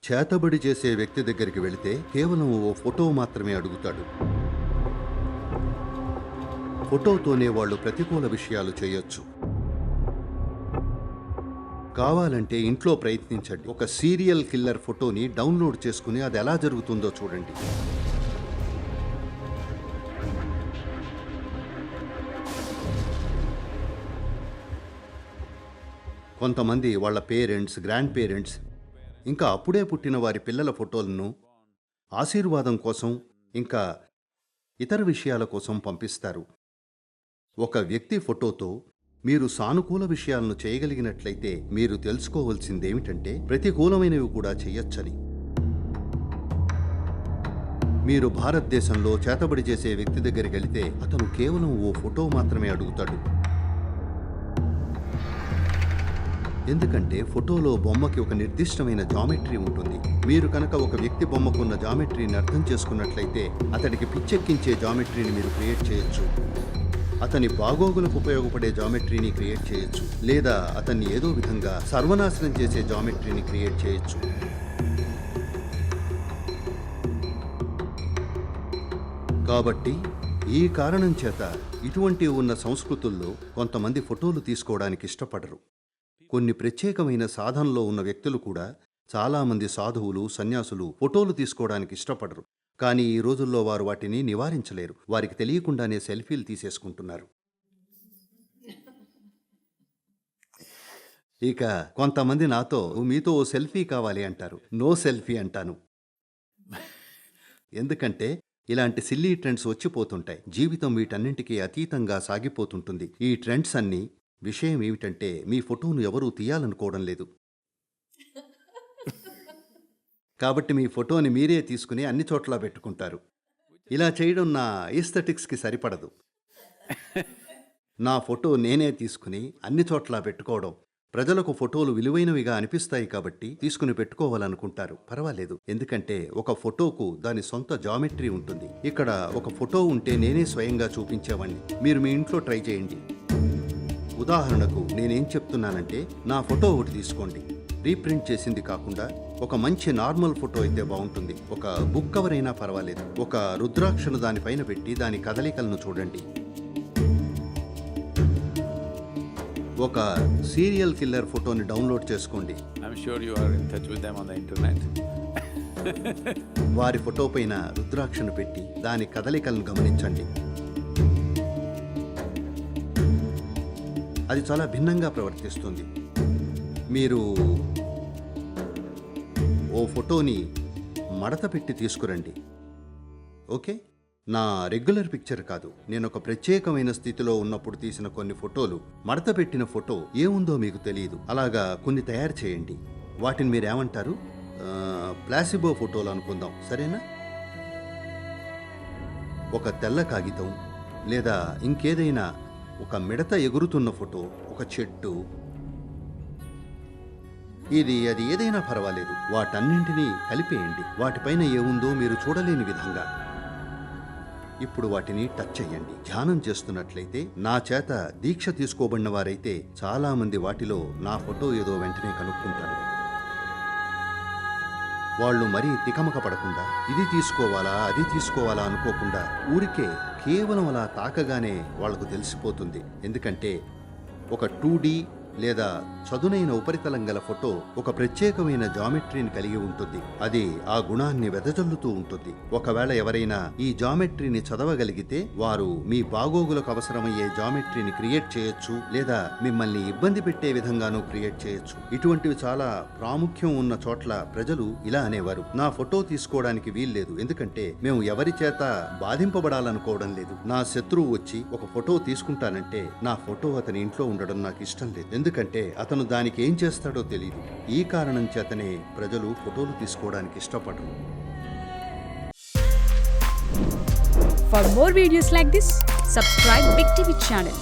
చేతబడి చేసే వ్యక్తి దగ్గరికి వెళితే కేవలం ఓ ఫోటో మాత్రమే అడుగుతాడు. ఫోటోతోనే వాళ్ళు ప్రతికూల విషయాలు చేయొచ్చు. కావాలంటే ఇంట్లో ప్రయత్నించండి. ఒక సీరియల్ కిల్లర్ ఫోటోని డౌన్లోడ్ చేసుకుని అది ఎలా జరుగుతుందో చూడండి. కొంతమంది వాళ్ళ పేరెంట్స్, గ్రాండ్ పేరెంట్స్, ఇంకా అప్పుడే పుట్టిన వారి పిల్లల ఫోటోలను ఆశీర్వాదం కోసం, ఇంకా ఇతర విషయాల కోసం పంపిస్తారు. ఒక వ్యక్తి ఫోటోతో మీరు సానుకూల విషయాలను చేయగలిగినట్లయితే మీరు తెలుసుకోవాల్సిందేమిటంటే ప్రతికూలమైనవి కూడా చేయొచ్చని. మీరు భారతదేశంలో చేతబడి చేసే వ్యక్తి దగ్గరికి వెళితే అతను కేవలం ఓ ఫోటో మాత్రమే అడుగుతాడు. ఎందుకంటే ఫోటోలో బొమ్మకి ఒక నిర్దిష్టమైన జామెట్రీ ఉంటుంది. మీరు కనుక ఒక వ్యక్తి బొమ్మకున్న జామెట్రీని అర్థం చేసుకున్నట్లయితే అతడికి పిచ్చెక్కించే జామెట్రీని మీరు క్రియేట్ చేయొచ్చు. అతని బాగోగులకు ఉపయోగపడే జామెట్రీని క్రియేట్ చేయొచ్చు, లేదా అతన్ని ఏదో విధంగా సర్వనాశనం చేసే జామెట్రీని క్రియేట్ చేయొచ్చు. కాబట్టి ఈ కారణం చేత ఇటువంటి ఉన్న సంస్కృతుల్లో కొంతమంది ఫోటోలు తీసుకోవడానికి ఇష్టపడరు. కొన్ని ప్రత్యేకమైన సాధనలో ఉన్న వ్యక్తులు కూడా, చాలామంది సాధువులు, సన్యాసులు ఫోటోలు తీసుకోవడానికి ఇష్టపడరు. కానీ ఈ రోజుల్లో వారు వాటిని నివారించలేరు. వారికి తెలియకుండానే సెల్ఫీలు తీసేసుకుంటున్నారు. ఇక కొంతమంది నాతో మీతో ఓ సెల్ఫీ కావాలి అంటారు. నో సెల్ఫీ అంటాను. ఎందుకంటే ఇలాంటి సిల్లీ ట్రెండ్స్ వచ్చిపోతుంటాయి. జీవితం వీటన్నింటికీ అతీతంగా సాగిపోతుంటుంది. ఈ ట్రెండ్స్ అన్నీ విషయం ఏమిటంటే మీ ఫోటోను ఎవరూ తీయాలనుకోవడం లేదు. కాబట్టి మీ ఫోటోని మీరే తీసుకుని అన్ని చోట్ల పెట్టుకుంటారు. ఇలా చేయడం నా ఈస్థెటిక్స్కి సరిపడదు. నా ఫోటో నేనే తీసుకుని అన్ని చోట్ల పెట్టుకోవడం ప్రజలకు ఫోటోలు విలువైనవిగా అనిపిస్తాయి కాబట్టి తీసుకుని పెట్టుకోవాలనుకుంటారు. పర్వాలేదు, ఎందుకంటే ఒక ఫోటోకు దాని సొంత జామెట్రీ ఉంటుంది. ఇక్కడ ఒక ఫోటో ఉంటే నేనే స్వయంగా చూపించేవాణ్ణి. మీరు మీ ఇంట్లో ట్రై చేయండి. ఉదాహరణకు నేనేం చెప్తున్నానంటే, నా ఫోటో ఒకటి తీసుకోండి. రీప్రింట్ చేసింది కాకుండా ఒక మంచి నార్మల్ ఫోటో అయితే బాగుంటుంది. ఒక బుక్ కవర్ అయినా పర్వాలేదు. ఒక రుద్రాక్షను దానిపైన పెట్టి దాని కదలికలను చూడండి. ఒక సీరియల్ కిల్లర్ ఫోటోని డౌన్లోడ్ చేసుకోండి. వారి ఫోటో పైన రుద్రాక్షను పెట్టి దాని కదలికలను గమనించండి. అది చాలా భిన్నంగా ప్రవర్తిస్తుంది. మీరు ఓ ఫోటోని మడత పెట్టి తీసుకురండి. ఓకే, నా రెగ్యులర్ పిక్చర్ కాదు, నేను ఒక ప్రత్యేకమైన స్థితిలో ఉన్నప్పుడు తీసిన కొన్ని ఫోటోలు. మడత పెట్టిన ఫోటో ఏముందో మీకు తెలియదు. అలాగా కొన్ని తయారు చేయండి. వాటిని మీరేమంటారు? ప్లాసిబో ఫోటోలు అనుకుందాం, సరేనా? ఒక తెల్ల కాగితం లేదా ఇంకేదైనా ఒక మిడత ఎగురుతున్న ఫోటో, ఒక చెట్టు, అది ఏదైనా పర్వాలేదు. వాటన్నింటినీ కలిపేయండి. వాటిపైన ఏముందో మీరు చూడలేని విధంగా. ఇప్పుడు వాటిని టచ్ చేయండి. ధ్యానం చేస్తున్నట్లయితే, నా చేత దీక్ష తీసుకోబడిన వారైతే చాలా మంది వాటిలో నా ఫోటో ఏదో వెంటనే కనుక్కుంటారు. వాళ్ళు మరీ తికమక పడకుండా ఇది తీసుకోవాలా అది తీసుకోవాలా అనుకోకుండా ఊరికే కేవలం అలా తాకగానే వాళ్లకు తెలిసిపోతుంది. ఎందుకంటే ఒక 2D లేదా చదునైన ఉపరితలం గల ఫోటో ఒక ప్రత్యేకమైన జామెట్రీని కలిగి ఉంటుంది. అది ఆ గుణాన్ని వెదజల్లుతూ ఉంటుంది. ఒకవేళ ఎవరైనా ఈ జామెట్రీని చదవగలిగితే వారు మీ బాగోగులకు అవసరమయ్యే జామెట్రీని క్రియేట్ చేయొచ్చు, లేదా మిమ్మల్ని ఇబ్బంది పెట్టే విధంగానూ క్రియేట్ చేయొచ్చు. ఇటువంటివి చాలా ప్రాముఖ్యం ఉన్న చోట్ల ప్రజలు ఇలా అనేవారు, నా ఫోటో తీసుకోవడానికి వీల్లేదు, ఎందుకంటే మేము ఎవరి చేత బాధింపబడాలనుకోవడం లేదు. నా శత్రువు వచ్చి ఒక ఫోటో తీసుకుంటానంటే నా ఫోటో అతని ఇంట్లో ఉండడం నాకు ఇష్టం లేదు, ఎందుకంటే అతను దానికి ఏం చేస్తాడో తెలియదు. ఈ కారణం చేతనే ప్రజలు ఫోటోలు తీసుకోవడానికి ఇష్టపడరు. For more videos like this, subscribe Big TV channel.